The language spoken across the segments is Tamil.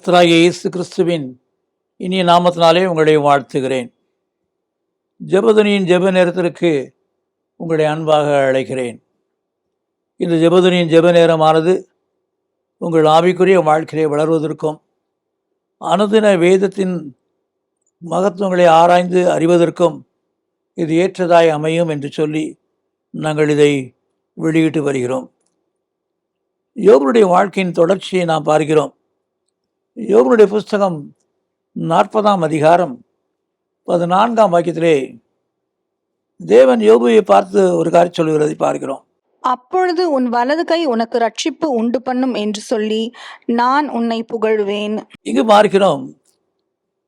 கர்த்தராகிய இயேசு கிறிஸ்துவின் இனிய நாமத்தினாலே உங்களை வாழ்த்துகிறேன். ஜெபதுனியின் ஜெப நேரத்திற்கு உங்களை அன்பாக அழைக்கிறேன். இந்த ஜெபதுனியின் ஜெப நேரமானது உங்கள் ஆவிக்குரிய வாழ்க்கையை வளர்வதற்கும் அனுதின வேதத்தின் மகத்துவங்களை ஆராய்ந்து அறிவதற்கும் இது ஏற்றதாய் அமையும் என்று சொல்லி நாங்கள் இதை வெளியிட்டு வருகிறோம். யோபுடைய வாழ்க்கையின் தொடர்ச்சியை நாம் பார்க்கிறோம். யோபுடைய புஸ்தகம் 40ஆம் அதிகாரம் 14ஆம் வாக்கியத்திலே தேவன் யோபுவை பார்த்து ஒரு காரியம் சொல்கிறதை பார்க்கிறோம். அப்பொழுது உன் வலது கை உனக்கு ரட்சிப்பு உண்டு பண்ணும் என்று சொல்லி நான் உன்னை புகழுவேன். இங்கு பார்க்கிறோம்,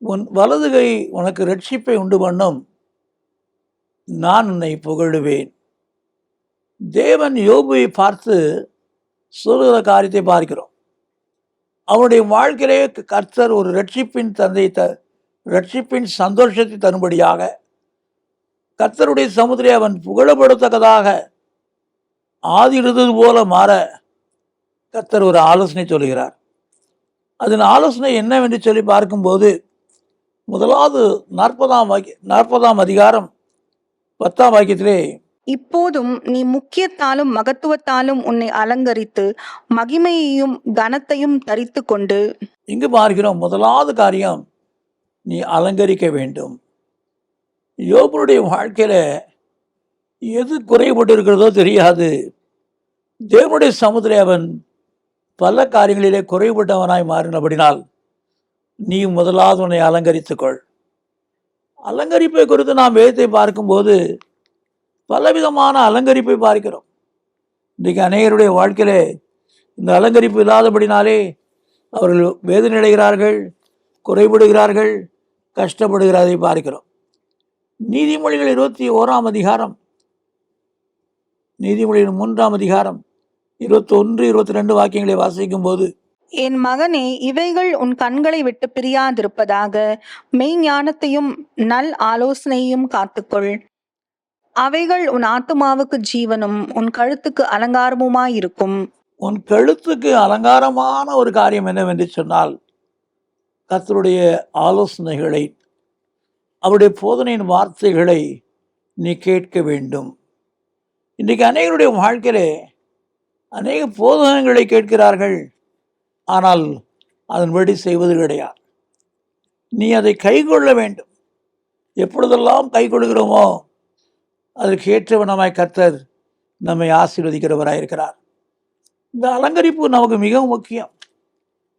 உன் வலது கை உனக்கு ரட்சிப்பை உண்டு பண்ணும், நான் உன்னை புகழுவேன். தேவன் யோபுவை பார்த்து சொல்லுகிற காரியத்தை பார்க்கிறோம். அவனுடைய வாழ்க்கையிலே கர்த்தர் ஒரு ரட்சிப்பின் ரட்சிப்பின் சந்தோஷத்தை தரும்படியாக கர்த்தருடைய சமுதிரை அவன் புகழப்படத்தக்கதாக ஆதி இருந்தது போல மாற கர்த்தர் ஒரு ஆலோசனை சொல்கிறார். அதன் ஆலோசனை என்னவென்று சொல்லி பார்க்கும்போது, முதலாவது 40ஆம் அதிகாரம் 10ஆம் வாக்கியத்திலே, இப்போதும் நீ முக்கியத்தாலும் மகத்துவத்தாலும் உன்னை அலங்கரித்து மகிமையையும் கனத்தையும் தரித்து கொண்டு. இங்கு பார்க்கிறோம், முதலாவது காரியம் நீ அலங்கரிக்க வேண்டும். யோபுடைய வாழ்க்கையில எது குறைபட்டு இருக்கிறதோ தெரியாது. தேவனுடைய சமுதிரை அவன் பல காரியங்களிலே குறைபட்டவனாய் மாறினபடினால் நீ முதலாவது உன்னை அலங்கரித்துக்கொள். அலங்கரிப்பை குறித்து நாம் வேதத்தை பார்க்கும்போது பலவிதமான அலங்கரிப்பை பார்க்கிறோம். இன்றைக்கு அநேகருடைய வாழ்க்கையிலே இந்த அலங்கரிப்பு இல்லாதபடினாலே அவர்கள் வேதனை அடைகிறார்கள், குறைபடுகிறார்கள், கஷ்டப்படுகிறதை பார்க்கிறோம். நீதிமொழிகள் 21ஆம் அதிகாரம், நீதிமொழிகள் 3ஆம் அதிகாரம் 21, 22 வாக்கியங்களை வாசிக்கும் போது, என் மகனே, இவைகள் உன் கண்களை விட்டு பிரியாதிருப்பதாக, மெய்ஞானத்தையும் நல் ஆலோசனையும் காத்துக்கொள். அவைகள் உன் ஆத்துமாவுக்கு ஜீவனும் உன் கழுத்துக்கு அலங்காரமுமாயிருக்கும். உன் கழுத்துக்கு அலங்காரமான ஒரு காரியம் என்னவென்று சொன்னால், கர்த்தருடைய ஆலோசனைகளை, அவருடைய போதனையின் வார்த்தைகளை நீ கேட்க வேண்டும். இன்றைக்கு அநேகருடைய வாழ்க்கையிலே அநேக போதனைகளை கேட்கிறார்கள், ஆனால் அதன்படி செய்வது கிடையாது. நீ அதை கைக்கொள்ள வேண்டும். எப்பொழுதெல்லாம் கைக்கொள்கிறோமோ அதற்கு ஏற்றவனமாய் கர்த்தர் நம்மை ஆசீர்வதிக்கிறவராயிருக்கிறார். இந்த அலங்கரிப்பு நமக்கு மிகவும் முக்கியம்.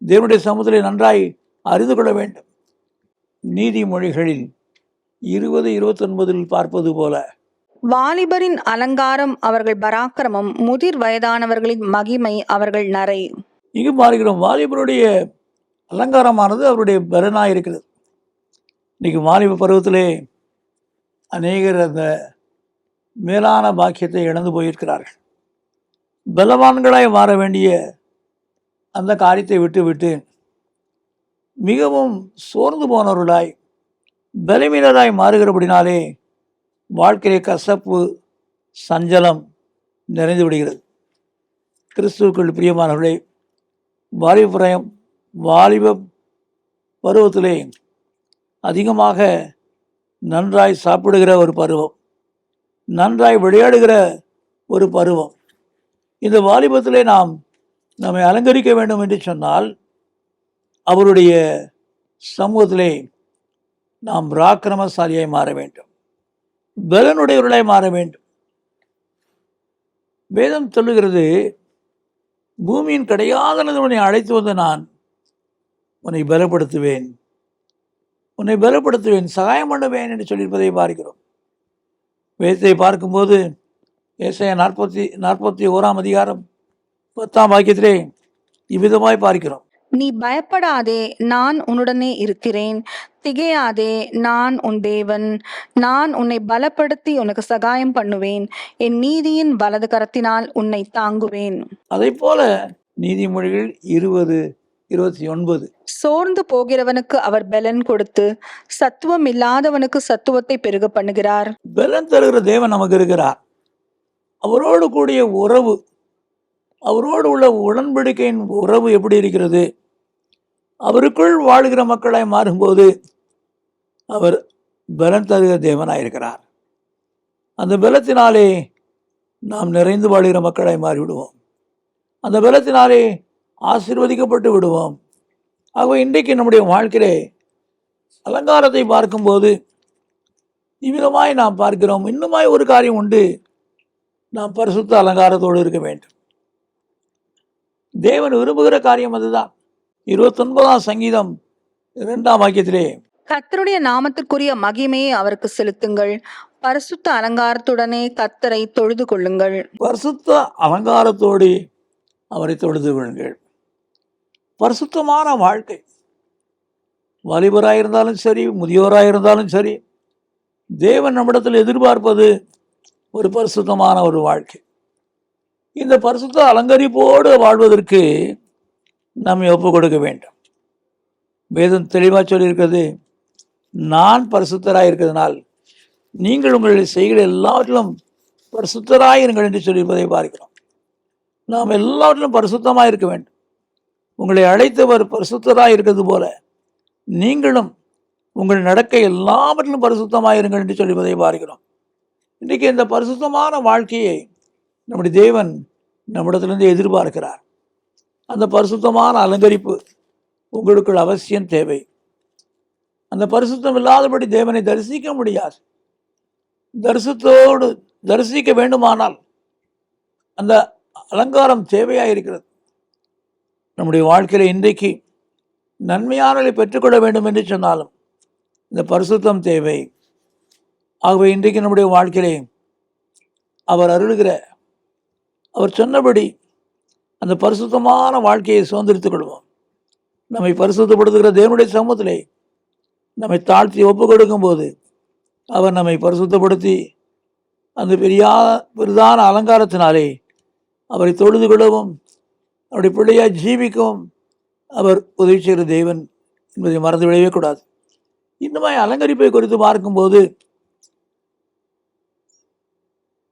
தேவனுடைய சமுதிரை நன்றாய் அறிந்து கொள்ள வேண்டும். நீதிமொழிகளில் 20-29 பார்ப்பது போல, வாலிபரின் அலங்காரம் அவர்கள் பராக்கிரமம், முதிர் வயதானவர்களின் மகிமை அவர்கள் நரை. இங்கு பார்க்கிறோம், வாலிபருடைய அலங்காரமானது அவருடைய பலனாய் இருக்கிறது. இன்னைக்கு வாலிப பருவத்திலே அநேகர் அந்த மேலான பாக்கியத்தை இழந்து போயிருக்கிறார்கள். பலவான்களாய் மாற வேண்டிய அந்த காரியத்தை விட்டு மிகவும் சோர்ந்து போனவர்களாய், பலவீனராய் மாறுகிறபடினாலே வாழ்க்கையிலே கசப்பு, சஞ்சலம் நிறைந்து விடுகிறது. கிறிஸ்துவுக்குள் பிரியமானவர்களே, வாலிப பருவத்திலே அதிகமாக நன்றாய் சாப்பிடுகிற ஒரு பருவம், நன்றாய் விளையாடுகிற ஒரு பருவம். இந்த வாலிபத்திலே நாம் நம்மை அலங்கரிக்க வேண்டும் என்று சொன்னால், அவருடைய சமூகத்திலே நாம் பராக்கிரமசாலியாய் மாற வேண்டும், பலனுடையவர்களாய் மாற வேண்டும். வேதம் சொல்லுகிறது, பூமியின் கிடையாதனது உன்னை அழைத்து வந்து நான் உன்னை பலப்படுத்துவேன், சகாயம் பண்ணுவேன் என்று சொல்லியிருப்பதை பார்க்கிறோம். வேதத்தை பார்க்கும்போது ஏசாயா 41ஆம் அதிகாரம் 10ஆம் வாக்கியத்திலே இவ்விதமாய் பார்க்கிறோம், நீ பயப்படாதே, நான் உன்னுடனே இருக்கிறேன். திகையாதே, நான் உன் தேவன். நான் உன்னை பலப்படுத்தி உனக்கு சகாயம் பண்ணுவேன். என் நீதியின் வலது கரத்தினால் உன்னை தாங்குவேன். அதை போல நீதிமொழிகள் 20-29, சோர்ந்து போகிறவனுக்கு அவர் பலன் கொடுத்து சத்துவம் இல்லாதவனுக்கு சத்துவத்தை பெருக பண்ணுகிறார். பலன் தருகிற தேவன் நமக்கு இருக்கிறார். அவரோடு கூடிய உறவு, அவரோடு உள்ள உடன்படிக்கையின் உறவு எப்படி இருக்கிறது? அவருக்குள் வாழுகிற மக்களாய் மாறும்போது அவர் பலன் தருகிற தேவனாயிருக்கிறார். அந்த பலத்தினாலே நாம் நிறைந்து வாழுகிற மக்களாய் மாறிவிடுவோம். அந்த பலத்தினாலே ஆசீர்வதிக்கப்பட்டு விடுவோம். ஆகவே இன்றைக்கு நம்முடைய வாழ்க்கையிலே அலங்காரத்தை பார்க்கும்போது இவ்விதமாய் நாம் பார்க்கிறோம். இன்னுமாய் ஒரு காரியம் உண்டு, நாம் பரிசுத்த அலங்காரத்தோடு இருக்க வேண்டும். தேவன் விரும்புகிற காரியம் அதுதான். 29ஆம் சங்கீதம் 2ஆம் வாக்கியத்திலே, கர்த்தருடைய நாமத்திற்குரிய மகிமையை அவருக்கு செலுத்துங்கள், பரிசுத்த அலங்காரத்துடனே கர்த்தரை தொழுது கொள்ளுங்கள். பரிசுத்த அலங்காரத்தோடு அவரை தொழுது கொள்ளுங்கள். பரிசுத்தமான வாழ்க்கை, வாலிபராயிருந்தாலும் சரி, முதியோராயிருந்தாலும் சரி, தேவன் நம்மிடத்தில் எதிர்பார்ப்பது ஒரு பரிசுத்தமான ஒரு வாழ்க்கை. இந்த பரிசுத்த அலங்கரிப்போடு வாழ்வதற்கு நம்மை ஒப்புக் கொடுக்க வேண்டும். வேதம் தெளிவாக சொல்லியிருக்கிறது, நான் பரிசுத்தராக இருக்கிறதுனால் நீங்கள் உங்களுடைய செய்கிற எல்லாவற்றிலும் பரிசுத்தராயிருங்கள் என்று சொல்லியிருப்பதை பார்க்கிறோம். நாம் எல்லாவற்றிலும் பரிசுத்தமாக இருக்க வேண்டும். உங்களை அழைத்தவர் பரிசுத்தராக இருக்கிறது போல நீங்களும் உங்கள் நடக்கை எல்லாவற்றிலும் பரிசுத்தமாயிருங்கள் என்று சொல்லிவதை பார்க்கிறோம். இன்றைக்கு இந்த பரிசுத்தமான வாழ்க்கையை நம்முடைய தேவன் நம்மிடத்திலிருந்து எதிர்பார்க்கிறார். அந்த பரிசுத்தமான அலங்கரிப்பு உங்களுக்குள் அவசியம் தேவை. அந்த பரிசுத்தம் இல்லாதபடி தேவனை தரிசிக்க முடியாது. தரிசனத்தோடு தரிசிக்க வேண்டுமானால் அந்த அலங்காரம் தேவையாக இருக்கிறது. நம்முடைய வாழ்க்கையில் இன்றைக்கு நன்மையானதை பெற்றுக்கொள்ள வேண்டும் என்று சொன்னாலும் இந்த பரிசுத்தம் தேவை. ஆகவே இன்றைக்கு நம்முடைய வாழ்க்கையிலே அவர் அருளுகிற, அவர் சொன்னபடி அந்த பரிசுத்தமான வாழ்க்கையை சுதந்திரித்துக் கொள்வோம். நம்மை பரிசுத்தப்படுத்துகிற தேவனுடைய சமூகத்திலே நம்மை தாழ்த்தி ஒப்புக் கொடுக்கும் போது அவர் நம்மை பரிசுத்தப்படுத்தி அந்த பெரிதான அலங்காரத்தினாலே அவரை தொழுது கொள்ளவும் அவருடைய பிள்ளையாய் ஜீவிக்கவும் அவர் உதவி செய்கிற தேவன் என்பதை மறந்து விடவே கூடாது. இன்னுமாய் அலங்கரிப்பை குறித்து பார்க்கும்போது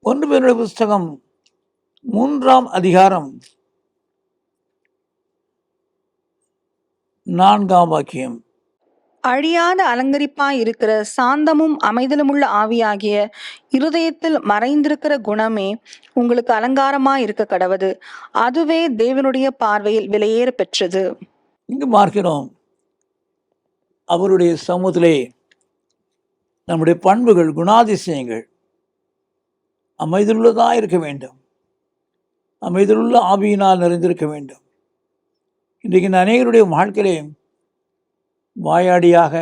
1 பேருடைய புஸ்தகம் 3ஆம் அதிகாரம் 4ஆம் வாக்கியம், அழியாத அலங்கரிப்பாய் இருக்கிற சாந்தமும் அமைதலுமுள்ள ஆவியாகிய இருதயத்தில் மறைந்திருக்கிற குணமே உங்களுக்கு அலங்காரமாய் இருக்க கடவது, அதுவே தேவனுடைய பார்வையில் விலையேற பெற்றது. இங்கு பார்க்கிறோம், அவருடைய சமூகத்திலே நம்முடைய பண்புகள், குணாதிசயங்கள் அமைதியுள்ளதாக இருக்க வேண்டும். அமைதியுள்ள ஆவியினால் நிறைந்திருக்க வேண்டும். இன்றைக்கு அநேகருடைய வாழ்க்கையிலே வாயாடியாக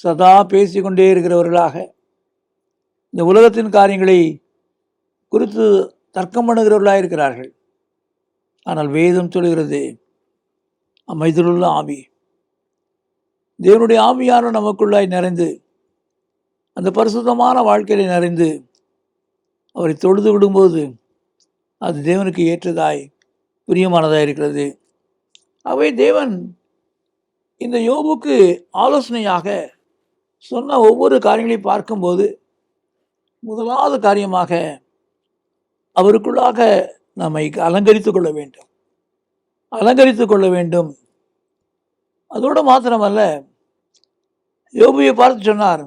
சதா பேசிக்கொண்டே இருக்கிறவர்களாக இந்த உலகத்தின் காரியங்களை குறித்து தர்க்கம் பண்ணுகிறவர்களாக இருக்கிறார்கள். ஆனால் வேதம் சொல்கிறது, அமைதியுள்ள ஆவி, தேவனுடைய ஆவியான நமக்குள்ளாய் நிறைந்து அந்த பரிசுத்தமான வாழ்க்கையில நிறைந்து அவரை தொழுது விடும்போது அது தேவனுக்கு ஏற்றதாய் பிரியமானதாக இருக்கிறது. அவை தேவன் இந்த யோபுக்கு ஆலோசனையாக சொன்ன ஒவ்வொரு காரியங்களையும் பார்க்கும்போது முதலாவது காரியமாக அவருக்குள்ளாக நம்மை அலங்கரித்து கொள்ள வேண்டும். அலங்கரித்து கொள்ள வேண்டும். அதோடு மாத்திரமல்ல, யோபுவை பார்த்து சொன்னார்,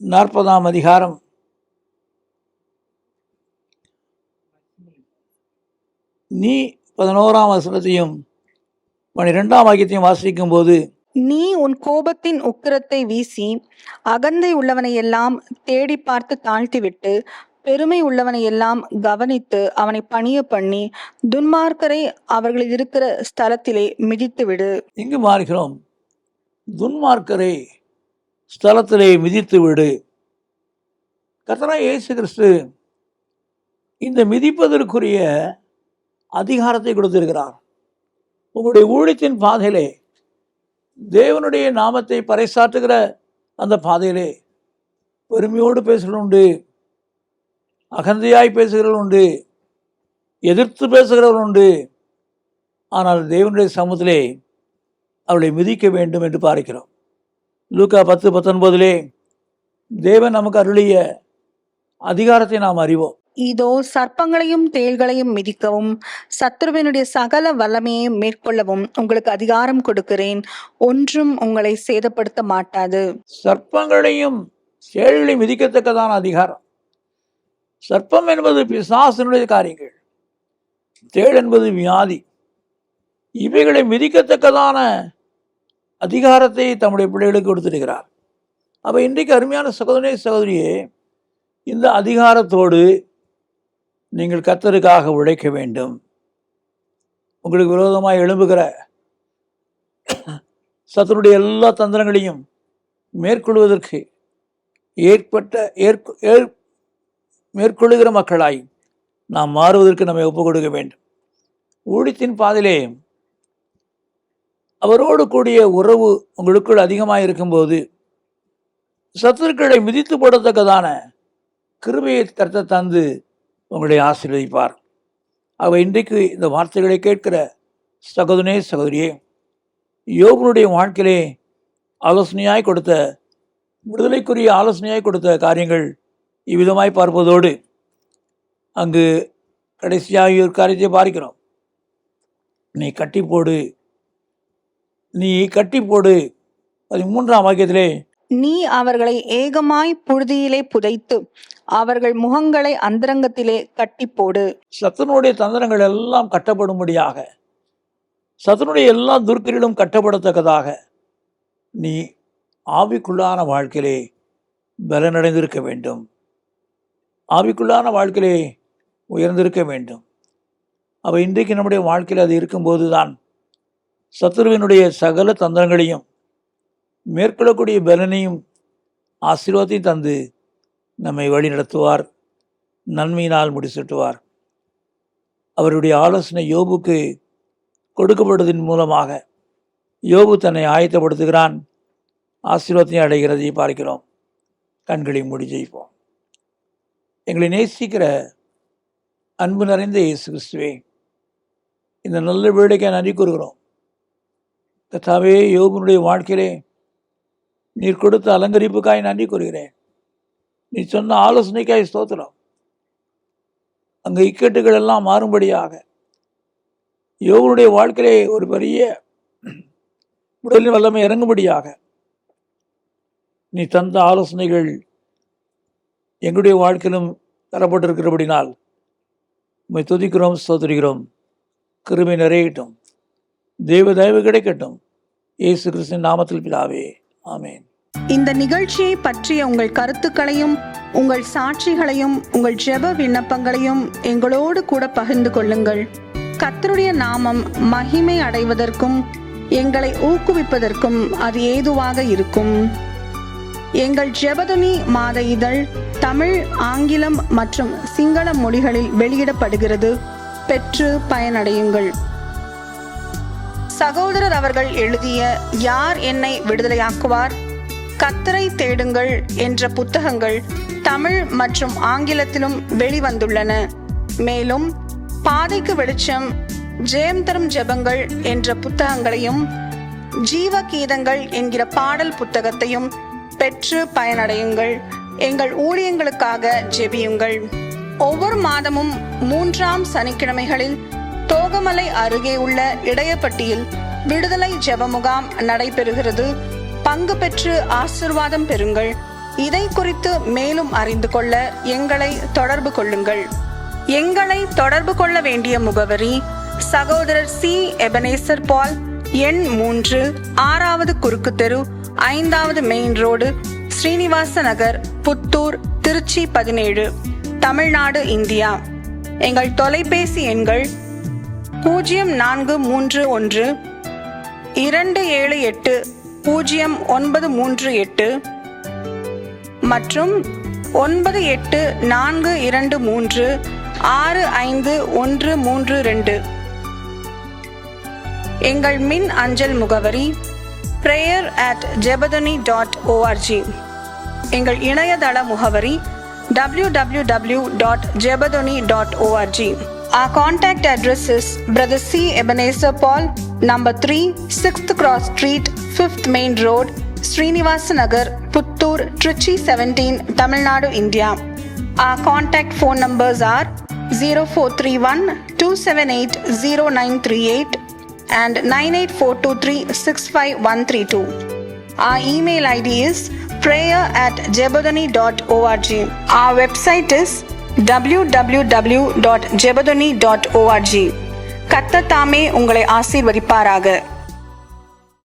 40ஆம் அதிகாரம் 11ஆம் வசனத்தையும் 12ஆம் வாக்கியத்தையும் வாசிக்கும் போது, நீ உன் கோபத்தின் உக்கிரத்தை வீசி அகந்தை உள்ளவனை எல்லாம் தேடி பார்த்து தாழ்த்திவிட்டு பெருமை உள்ளவனை எல்லாம் கவனித்து அவனை பணிய பண்ணி துன்மார்க்கரை அவர்கள் இருக்கிற ஸ்தலத்திலே மிதித்து விடு. இங்கு பார்க்கிறோம், துன்மார்க்கரை ஸ்தலத்திலே மிதித்து விடு. கர்த்தராகிய இயேசு கிறிஸ்து இந்த மிதிப்பதற்குரிய அதிகாரத்தை கொடுத்திருக்கிறார். உங்களுடைய ஊழியத்தின் பாதையிலே, தேவனுடைய நாமத்தை பறைசாற்றுகிற அந்த பாதையிலே பெருமையோடு பேசுகிறவர்கள் உண்டு, அகந்தையாய் பேசுகிறவர்கள் உண்டு, எதிர்த்து பேசுகிறவர்கள் உண்டு. ஆனால் தேவனுடைய சமூகத்திலே அவளை மிதிக்க வேண்டும் என்று பார்க்கிறோம். லூக்கா 10:19 தேவன் நமக்கு அருளிய அதிகாரத்தை நாம் அறிவோம். இதோ சர்ப்பங்களையும் தேள்களையும் மிதிக்கவும் சத்துருவினுடைய சகல வல்லமையையும் மேற்கொள்ளவும் உங்களுக்கு அதிகாரம் கொடுக்கிறேன். ஒன்றும் உங்களை சேதப்படுத்த மாட்டாது. சர்ப்பங்களையும் தேள்களையும் மிதிக்கத்தக்கதான அதிகாரம். சர்ப்பம் என்பது பிசாசினுடைய காரியங்கள், தேள் என்பது வியாதி. இவைகளை மிதிக்கத்தக்கதான அதிகாரத்தை தம்முடைய பிள்ளைகளுக்கு கொடுத்திருக்கிறார். அப்போ இன்றைக்கு அருமையான சகோதரனே சகோதரியே, இந்த அதிகாரத்தோடு நீங்கள் கர்த்தருக்காக உழைக்க வேண்டும். உங்களுக்கு விரோதமாக எழும்புகிற சத்துருடைய எல்லா தந்திரங்களையும் மேற்கொள்வதற்கு மேற்கொள்ளுகிற மக்களாய் நாம் மாறுவதற்கு நம்மை ஒப்புக் கொடுக்க வேண்டும். ஊழியத்தின் பாதையிலே அவரோடு கூடிய உறவு உங்களுக்குள் அதிகமாக இருக்கும்போது சத்துருக்களை மிதித்து போடத்தக்கதான கிருபையை கர்த்தர் தந்து உங்களை ஆசீர்வதிப்பார். ஆக இன்றைக்கு இந்த வார்த்தைகளை கேட்கிற சகோதரனே சகோதரியே, யோபனுடைய வாழ்க்கையிலே ஆலோசனையாய் கொடுத்த, விடுதலைக்குரிய ஆலோசனையாய் கொடுத்த காரியங்கள் இவ்விதமாய் பார்ப்பதோடு அங்கு கடைசியாக ஒரு காரியத்தை பார்க்கிறோம். நீ கட்டி போடு 13ஆம் வாக்கியத்திலே, நீ அவர்களை ஏகமாய் புழுதியிலே புதைத்து அவர்கள் முகங்களை அந்தரங்கத்திலே கட்டி போடு. சத்துனுடைய தந்திரங்கள் எல்லாம் கட்டப்படும்படியாக, சத்துனுடைய எல்லா துர்க்கிலும் கட்டப்படத்தக்கதாக நீ ஆவிக்குள்ளான வாழ்க்கையிலே பலனடைந்திருக்க வேண்டும். ஆவிக்குள்ளான வாழ்க்கையிலே உயர்ந்திருக்க வேண்டும். அவ இன்றைக்கு நம்முடைய வாழ்க்கையில் அது இருக்கும்போது தான் சத்துருவினுடைய சகல தந்திரங்களையும் மேற்கொள்ளக்கூடிய பலனையும் ஆசீர்வாதத்தையும் தந்து நம்மை வழி நடத்துவார், நன்மையினால் முடிசூட்டுவார். அவருடைய ஆலோசனை யோபுக்கு கொடுக்கப்படுவதன் மூலமாக யோபு தன்னை ஆயத்தப்படுத்துகிறான், ஆசீர்வாதத்தை அடைகிறதை பார்க்கிறோம். கண்களை மூடி ஜெயிப்போம். எங்களை நேசிக்கிற அன்பு நிறைந்த இயேசு கிறிஸ்துவே, இந்த நல்ல வேலைக்காக நன்றி கூறுகிறோம். கர்த்தாவே, யோபுனுடைய வாழ்க்கையிலே நீர் கொடுத்த அலங்கரிப்புக்காய் நன்றி கூறுகிறேன். நீ சொன்ன ஆலோசனைக்காய் ஸ்தோத்திரம். அங்கே இக்கட்டுகள் எல்லாம் மாறும்படியாக யோபுனுடைய வாழ்க்கையிலே ஒரு பெரிய உடலின் வல்லமை இறங்கும்படியாக நீ தந்த ஆலோசனைகள் எங்களுடைய வாழ்க்கையிலும் தரப்பட்டிருக்கிறபடினால் உம்மை துதிக்கிறோம், ஸ்தோத்திரிக்கிறோம். கிருபை நிறையட்டும், தேவ தயவு கிடைக்கட்டும். இயேசு கிறிஸ்துவின் நாமத்தில் பிதாவே, ஆமென். இந்த நிகழ்ச்சியை பற்றிய உங்கள் கருத்துக்களையும் உங்கள் சாட்சிகளையும் உங்கள் ஜெப விண்ணப்பங்களையும் எங்களோடு கூட பகிர்ந்து கொள்ளுங்கள். கர்த்தருடைய நாமம் மகிமை அடைவதற்கும் எங்களை ஊக்குவிப்பதற்கும் அது ஏதுவாக இருக்கும். எங்கள் ஜெபதுனி மாத இதழ் தமிழ், ஆங்கிலம் மற்றும் சிங்கள மொழிகளில் வெளியிடப்படுகிறது. பெற்று பயனடையுங்கள். சகோதரர் அவர்கள் எழுதிய யார் என்னை விடுதலையாக்குவார், கர்த்தரை தேடுங்கள் என்ற புத்தகங்கள் தமிழ் மற்றும் ஆங்கிலத்திலும் வெளிவந்துள்ளன. மேலும் பாதைக்கு வெளிச்சம், ஜெயம் தரும் ஜெபங்கள் என்ற புத்தகங்களையும் ஜீவ கீதங்கள் என்கிற பாடல் புத்தகத்தையும் பெற்று பயனடையுங்கள். எங்கள் ஊழியங்களுக்காக ஜெபியுங்கள். ஒவ்வொரு மாதமும் 3ஆம் சனிக்கிழமைகளில் தோகமலை அருகே உள்ள இடையப்பட்டியில் விடுதலை ஜெப முகாம் நடைபெறுகிறது. பங்கு பெற்று ஆசீர்வாதம் பெறுங்கள். இதை குறித்து மேலும் அறிந்து கொள்ள எங்களை தொடர்பு கொள்ளுங்கள். எங்களை தொடர்பு கொள்ள வேண்டிய முகவரி: சகோதரர் சி. எபனேசர் பால், எண் 3, 6வது குறுக்கு தெரு, 5வது மெயின் ரோடு, ஸ்ரீனிவாச நகர், புத்தூர், திருச்சி 17, தமிழ்நாடு, இந்தியா. எங்கள் தொலைபேசி எண்கள் 0431 278 0938 மற்றும் 9842365132. எங்கள் மின் அஞ்சல் முகவரி prayer@jebadani.org. எங்கள் இணையதள முகவரி www.jebadani.org. Our contact address is Brother C. Ebenezer Paul, number 3, 6th Cross Street, 5th Main Road, Srinivasa Nagar, Puttur, Trichy 17, Tamil Nadu, India. Our contact phone numbers are 0431 278 0938 and 98423 Our email ID is prayer@jebadani.org. Our website is www.jebadani.org. கர்த்தர் தாமே உங்களை ஆசீர்வதிப்பாராக.